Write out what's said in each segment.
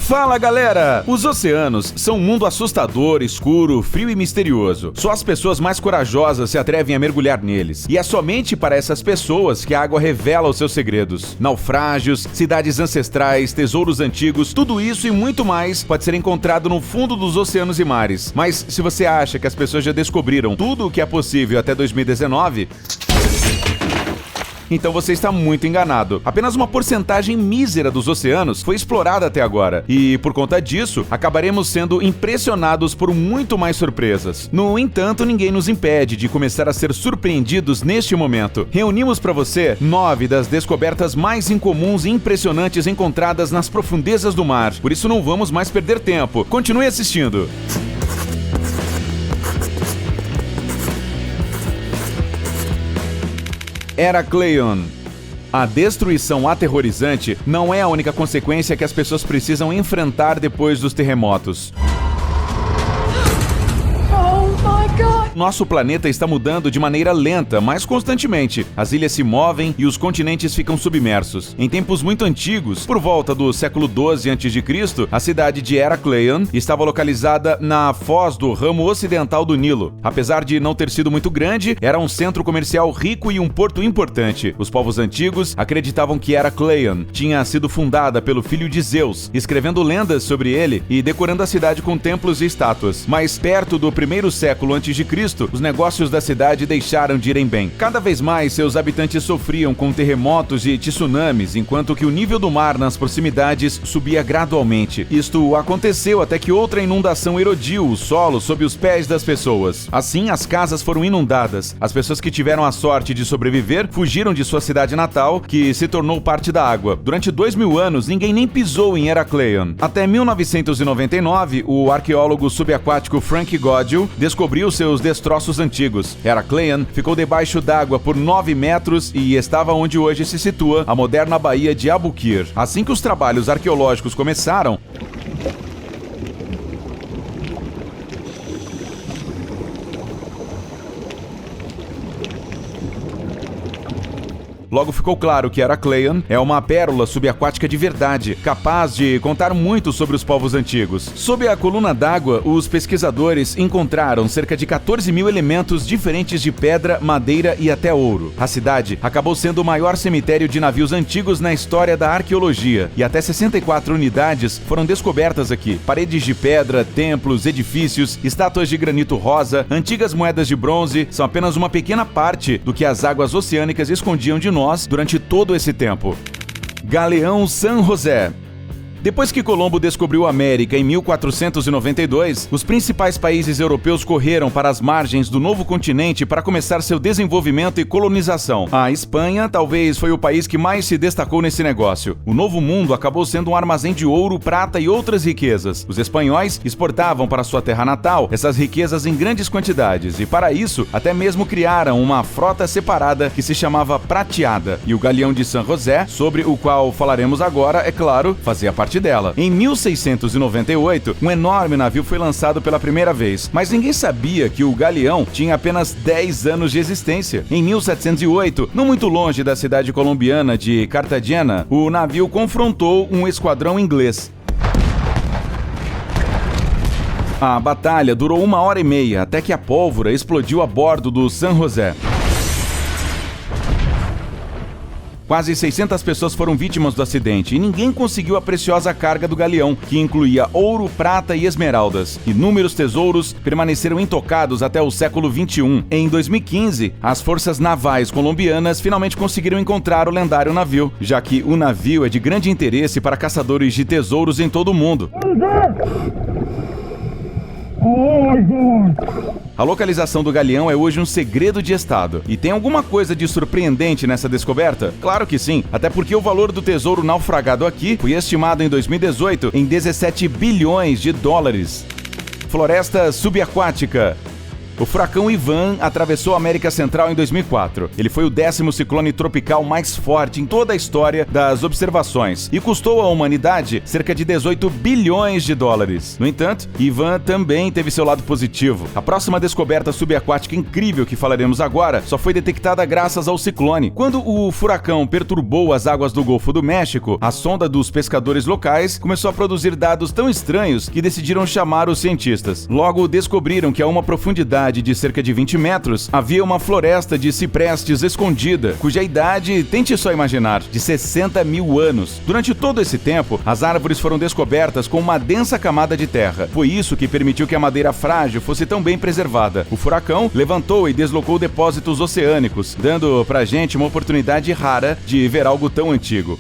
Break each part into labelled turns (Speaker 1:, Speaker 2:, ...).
Speaker 1: Fala galera! Os oceanos são um mundo assustador, escuro, frio e misterioso. Só as pessoas mais corajosas se atrevem a mergulhar neles. E é somente para essas pessoas que a água revela os seus segredos. Naufrágios, cidades ancestrais, tesouros antigos, tudo isso e muito mais pode ser encontrado no fundo dos oceanos e mares. Mas se você acha que as pessoas já descobriram tudo o que é possível até 2019... então você está muito enganado. Apenas uma porcentagem mísera dos oceanos foi explorada até agora. E, por conta disso, acabaremos sendo impressionados por muito mais surpresas. No entanto, ninguém nos impede de começar a ser surpreendidos neste momento. Reunimos para você 9 das descobertas mais incomuns e impressionantes encontradas nas profundezas do mar. Por isso não vamos mais perder tempo. Continue assistindo. Heracleion. A destruição aterrorizante não é a única consequência que as pessoas precisam enfrentar depois dos terremotos. Nosso planeta está mudando de maneira lenta, mas constantemente. As ilhas se movem e os continentes ficam submersos. Em tempos muito antigos, por volta do século XII a.C., a cidade de Heracleion estava localizada na foz do ramo ocidental do Nilo. Apesar de não ter sido muito grande, era um centro comercial rico e um porto importante. Os povos antigos acreditavam que Heracleion tinha sido fundada pelo filho de Zeus, escrevendo lendas sobre ele e decorando a cidade com templos e estátuas. Mas perto do primeiro século a.C., os negócios da cidade deixaram de irem bem. Cada vez mais seus habitantes sofriam com terremotos e tsunamis, enquanto que o nível do mar nas proximidades subia gradualmente. Isto aconteceu até que outra inundação erodiu o solo sob os pés das pessoas. Assim, as casas foram inundadas. As pessoas que tiveram a sorte de sobreviver fugiram de sua cidade natal, que se tornou parte da água. Durante 2000 anos, ninguém nem pisou em Heracleion. Até 1999, o arqueólogo subaquático Frank Godil descobriu seus destroços antigos. Heracleion ficou debaixo d'água por 9 metros e estava onde hoje se situa a moderna baía de Abukir. Assim que os trabalhos arqueológicos começaram, logo ficou claro que Heracleion é uma pérola subaquática de verdade, capaz de contar muito sobre os povos antigos. Sob a coluna d'água, os pesquisadores encontraram cerca de 14 mil elementos diferentes de pedra, madeira e até ouro. A cidade acabou sendo o maior cemitério de navios antigos na história da arqueologia, e até 64 unidades foram descobertas aqui. Paredes de pedra, templos, edifícios, estátuas de granito rosa, antigas moedas de bronze são apenas uma pequena parte do que as águas oceânicas escondiam de nós durante todo esse tempo. Galeão San José. Depois que Colombo descobriu a América em 1492, os principais países europeus correram para as margens do novo continente para começar seu desenvolvimento e colonização. A Espanha talvez foi o país que mais se destacou nesse negócio. O Novo Mundo acabou sendo um armazém de ouro, prata e outras riquezas. Os espanhóis exportavam para sua terra natal essas riquezas em grandes quantidades e, para isso, até mesmo criaram uma frota separada que se chamava Prateada. E o Galeão de San José, sobre o qual falaremos agora, é claro, fazia parte dela. Em 1698, um enorme navio foi lançado pela primeira vez, mas ninguém sabia que o galeão tinha apenas 10 anos de existência. Em 1708, não muito longe da cidade colombiana de Cartagena, o navio confrontou um esquadrão inglês. A batalha durou 1h30, até que a pólvora explodiu a bordo do San José. Quase 600 pessoas foram vítimas do acidente e ninguém conseguiu a preciosa carga do galeão, que incluía ouro, prata e esmeraldas. Inúmeros tesouros permaneceram intocados até o século XXI. Em 2015, as forças navais colombianas finalmente conseguiram encontrar o lendário navio, já que o navio é de grande interesse para caçadores de tesouros em todo o mundo. A localização do galeão é hoje um segredo de estado. E tem alguma coisa de surpreendente nessa descoberta? Claro que sim, até porque o valor do tesouro naufragado aqui foi estimado em 2018 em 17 bilhões de dólares. Floresta subaquática. O furacão Ivan atravessou a América Central em 2004. Ele foi o 10º ciclone tropical mais forte em toda a história das observações e custou à humanidade cerca de 18 bilhões de dólares. No entanto, Ivan também teve seu lado positivo. A próxima descoberta subaquática incrível que falaremos agora só foi detectada graças ao ciclone. Quando o furacão perturbou as águas do Golfo do México, a sonda dos pescadores locais começou a produzir dados tão estranhos que decidiram chamar os cientistas. Logo descobriram que a uma profundidade de cerca de 20 metros, havia uma floresta de ciprestes escondida, cuja idade, tente só imaginar, de 60 mil anos. Durante todo esse tempo, as árvores foram descobertas com uma densa camada de terra. Foi isso que permitiu que a madeira frágil fosse tão bem preservada. O furacão levantou e deslocou depósitos oceânicos, dando pra gente uma oportunidade rara de ver algo tão antigo.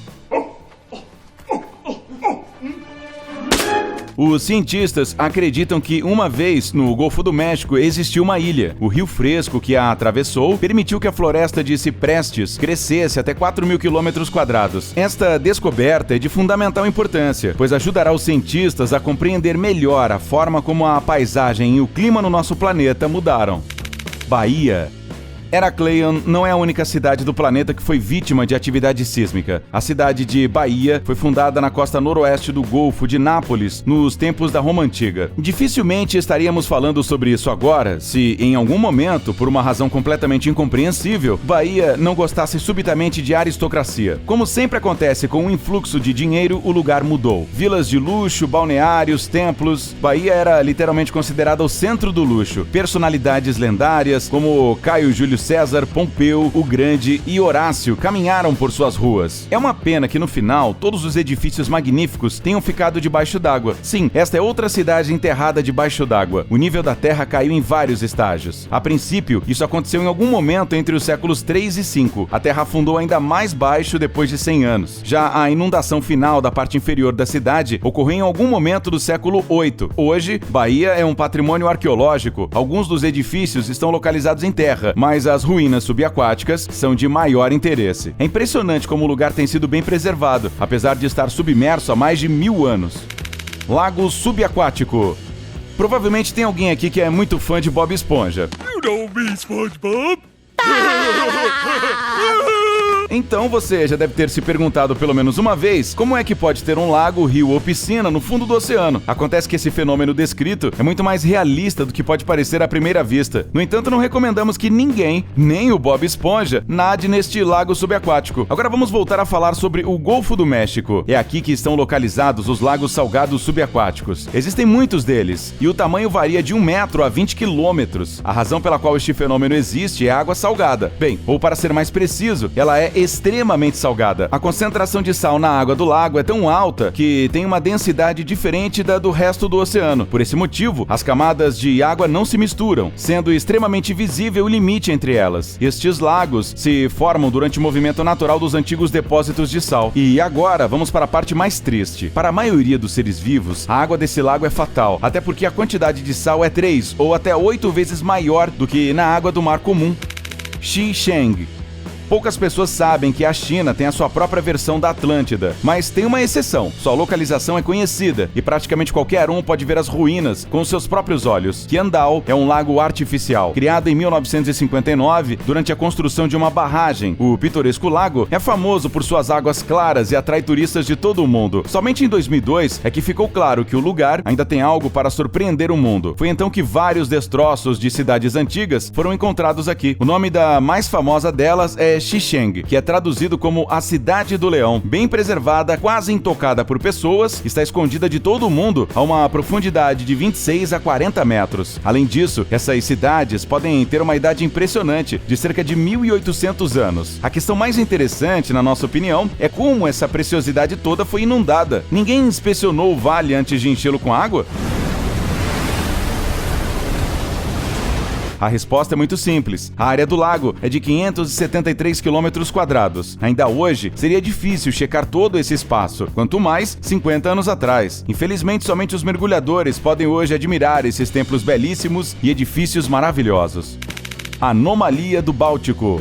Speaker 1: Os cientistas acreditam que uma vez no Golfo do México existiu uma ilha. O rio fresco que a atravessou permitiu que a floresta de ciprestes crescesse até 4.000 km². Esta descoberta é de fundamental importância, pois ajudará os cientistas a compreender melhor a forma como a paisagem e o clima no nosso planeta mudaram. Bahia. Heracleion não é a única cidade do planeta que foi vítima de atividade sísmica. A cidade de Bahia foi fundada na costa noroeste do Golfo de Nápoles, nos tempos da Roma Antiga. Dificilmente estaríamos falando sobre isso agora, se em algum momento, por uma razão completamente incompreensível, Bahia não gostasse subitamente de aristocracia. Como sempre acontece com o influxo de dinheiro, o lugar mudou. Vilas de luxo, balneários, templos. Bahia era literalmente considerada o centro do luxo. Personalidades lendárias, como Caio Júlio César, Pompeu, o Grande e Horácio caminharam por suas ruas. É uma pena que no final todos os edifícios magníficos tenham ficado debaixo d'água. Sim, esta é outra cidade enterrada debaixo d'água. O nível da terra caiu em vários estágios. A princípio, isso aconteceu em algum momento entre os séculos 3 e 5. A terra afundou ainda mais baixo depois de 100 anos. Já a inundação final da parte inferior da cidade ocorreu em algum momento do século 8. Hoje, Bahia é um patrimônio arqueológico. Alguns dos edifícios estão localizados em terra, mas as ruínas subaquáticas são de maior interesse. É impressionante como o lugar tem sido bem preservado, apesar de estar submerso há mais de 1000 anos. Lago subaquático. Provavelmente tem alguém aqui que é muito fã de Bob Esponja. You know me, SpongeBob? Então você já deve ter se perguntado pelo menos uma vez como é que pode ter um lago, rio ou piscina no fundo do oceano. Acontece que esse fenômeno descrito é muito mais realista do que pode parecer à primeira vista. No entanto, não recomendamos que ninguém, nem o Bob Esponja, nade neste lago subaquático. Agora vamos voltar a falar sobre o Golfo do México. É aqui que estão localizados os lagos salgados subaquáticos. Existem muitos deles, e o tamanho varia de 1 metro a 20 quilômetros. A razão pela qual este fenômeno existe é a água salgada. Bem, ou para ser mais preciso, ela é extremamente salgada. A concentração de sal na água do lago é tão alta que tem uma densidade diferente da do resto do oceano. Por esse motivo, as camadas de água não se misturam, sendo extremamente visível o limite entre elas. Estes lagos se formam durante o movimento natural dos antigos depósitos de sal. E agora, vamos para a parte mais triste. Para a maioria dos seres vivos, a água desse lago é fatal, até porque a quantidade de sal é 3 ou até 8 vezes maior do que na água do mar comum. Xisheng. Poucas pessoas sabem que a China tem a sua própria versão da Atlântida, mas tem uma exceção. Sua localização é conhecida e praticamente qualquer um pode ver as ruínas com seus próprios olhos. Qiandao é um lago artificial, criado em 1959 durante a construção de uma barragem. O pitoresco lago é famoso por suas águas claras e atrai turistas de todo o mundo. Somente em 2002 é que ficou claro que o lugar ainda tem algo para surpreender o mundo. Foi então que vários destroços de cidades antigas foram encontrados aqui. O nome da mais famosa delas é Xisheng, que é traduzido como a Cidade do Leão, bem preservada, quase intocada por pessoas, está escondida de todo o mundo a uma profundidade de 26 a 40 metros. Além disso, essas cidades podem ter uma idade impressionante, de cerca de 1.800 anos. A questão mais interessante, na nossa opinião, é como essa preciosidade toda foi inundada. Ninguém inspecionou o vale antes de enchê-lo com água? A resposta é muito simples. A área do lago é de 573 km². Ainda hoje, seria difícil checar todo esse espaço, quanto mais 50 anos atrás. Infelizmente, somente os mergulhadores podem hoje admirar esses templos belíssimos e edifícios maravilhosos. Anomalia do Báltico.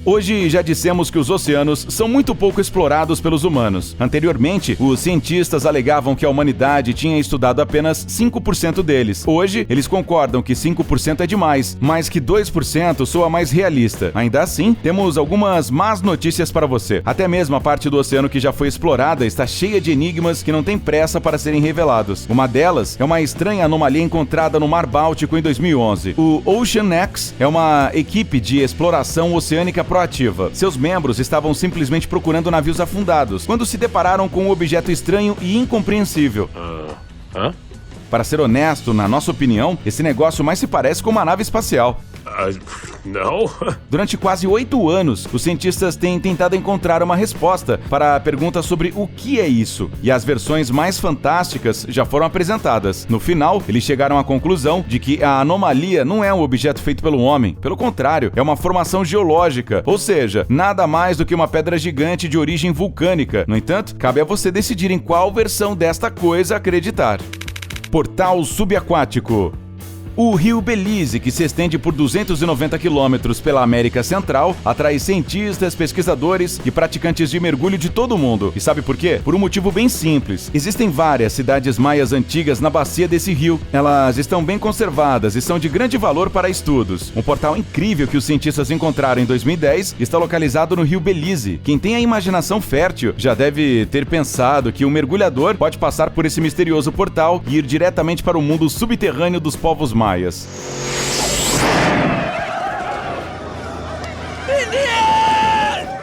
Speaker 1: Hoje já dissemos que os oceanos são muito pouco explorados pelos humanos. Anteriormente, os cientistas alegavam que a humanidade tinha estudado apenas 5% deles. Hoje, eles concordam que 5% é demais, mas que 2% soa mais realista. Ainda assim, temos algumas más notícias para você. Até mesmo a parte do oceano que já foi explorada está cheia de enigmas que não tem pressa para serem revelados. Uma delas é uma estranha anomalia encontrada no Mar Báltico em 2011. O OceanX é uma equipe de exploração oceânica proativa. Seus membros estavam simplesmente procurando navios afundados, quando se depararam com um objeto estranho e incompreensível. Para ser honesto, na nossa opinião, esse negócio mais se parece com uma nave espacial.
Speaker 2: Não.
Speaker 1: Durante quase 8 anos, os cientistas têm tentado encontrar uma resposta para a pergunta sobre o que é isso, e as versões mais fantásticas já foram apresentadas. No final, eles chegaram à conclusão de que a anomalia não é um objeto feito pelo homem, pelo contrário, é uma formação geológica, ou seja, nada mais do que uma pedra gigante de origem vulcânica. No entanto, cabe a você decidir em qual versão desta coisa acreditar. Portal subaquático. O rio Belize, que se estende por 290 quilômetros pela América Central, atrai cientistas, pesquisadores e praticantes de mergulho de todo o mundo. E sabe por quê? Por um motivo bem simples. Existem várias cidades maias antigas na bacia desse rio. Elas estão bem conservadas e são de grande valor para estudos. Um portal incrível que os cientistas encontraram em 2010 está localizado no rio Belize. Quem tem a imaginação fértil já deve ter pensado que um mergulhador pode passar por esse misterioso portal e ir diretamente para o mundo subterrâneo dos povos maias.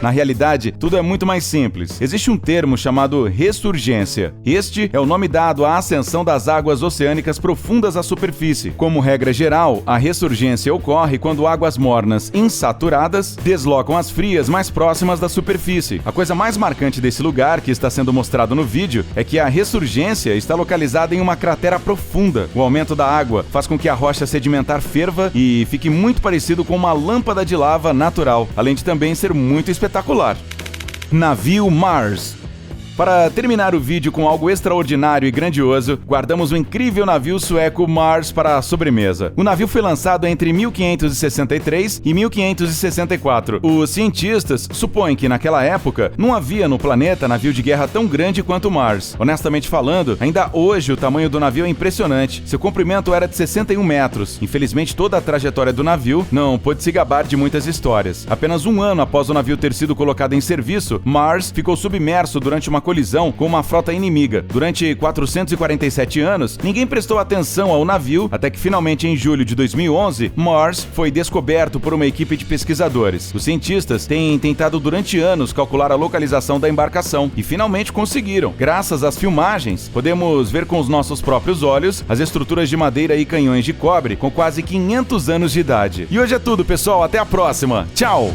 Speaker 1: Na realidade, tudo é muito mais simples. Existe um termo chamado ressurgência. Este é o nome dado à ascensão das águas oceânicas profundas à superfície. Como regra geral, a ressurgência ocorre quando águas mornas insaturadas deslocam as frias mais próximas da superfície. A coisa mais marcante desse lugar, que está sendo mostrado no vídeo, é que a ressurgência está localizada em uma cratera profunda. O aumento da água faz com que a rocha sedimentar ferva e fique muito parecido com uma lâmpada de lava natural, além de também ser muito espetacular. Navio Mars. Para terminar o vídeo com algo extraordinário e grandioso, guardamos o incrível navio sueco Mars para a sobremesa. O navio foi lançado entre 1563 e 1564. Os cientistas supõem que naquela época não havia no planeta navio de guerra tão grande quanto o Mars. Honestamente falando, ainda hoje o tamanho do navio é impressionante. Seu comprimento era de 61 metros. Infelizmente, toda a trajetória do navio não pôde se gabar de muitas histórias. Apenas um ano após o navio ter sido colocado em serviço, Mars ficou submerso durante uma colisão com uma frota inimiga. Durante 447 anos, ninguém prestou atenção ao navio, até que finalmente em julho de 2011, Mars foi descoberto por uma equipe de pesquisadores. Os cientistas têm tentado durante anos calcular a localização da embarcação e finalmente conseguiram. Graças às filmagens, podemos ver com os nossos próprios olhos as estruturas de madeira e canhões de cobre com quase 500 anos de idade. E hoje é tudo, pessoal. Até a próxima. Tchau!